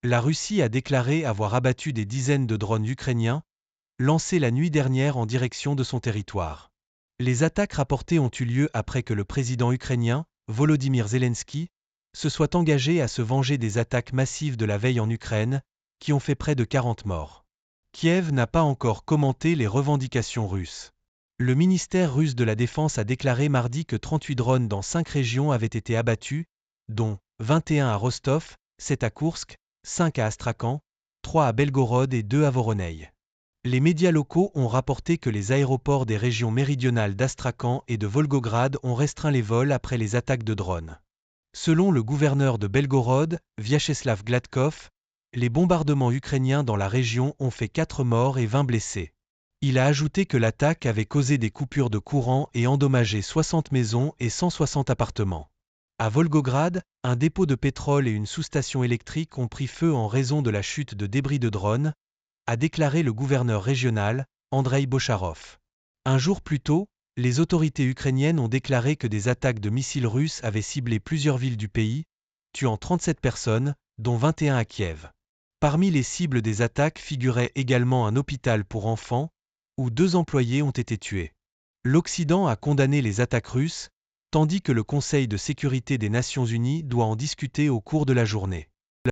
La Russie a déclaré avoir abattu des dizaines de drones ukrainiens, lancés la nuit dernière en direction de son territoire. Les attaques rapportées ont eu lieu après que le président ukrainien, Volodymyr Zelensky, se soit engagé à se venger des attaques massives de la veille en Ukraine, qui ont fait près de 40 morts. Kiev n'a pas encore commenté les revendications russes. Le ministère russe de la Défense a déclaré mardi que 38 drones dans 5 régions avaient été abattus, dont 21 à Rostov, 7 à Koursk, 5 à Astrakhan, 3 à Belgorod et 2 à Voronezh. Les médias locaux ont rapporté que les aéroports des régions méridionales d'Astrakhan et de Volgograd ont restreint les vols après les attaques de drones. Selon le gouverneur de Belgorod, Vyacheslav Gladkov, les bombardements ukrainiens dans la région ont fait 4 morts et 20 blessés. Il a ajouté que l'attaque avait causé des coupures de courant et endommagé 60 maisons et 160 appartements. À Volgograd, un dépôt de pétrole et une sous-station électrique ont pris feu en raison de la chute de débris de drones, a déclaré le gouverneur régional, Andrei Bocharov. Un jour plus tôt, les autorités ukrainiennes ont déclaré que des attaques de missiles russes avaient ciblé plusieurs villes du pays, tuant 37 personnes, dont 21 à Kiev. Parmi les cibles des attaques figurait également un hôpital pour enfants, où 2 employés ont été tués. L'Occident a condamné les attaques russes, tandis que le Conseil de sécurité des Nations Unies doit en discuter au cours de la journée.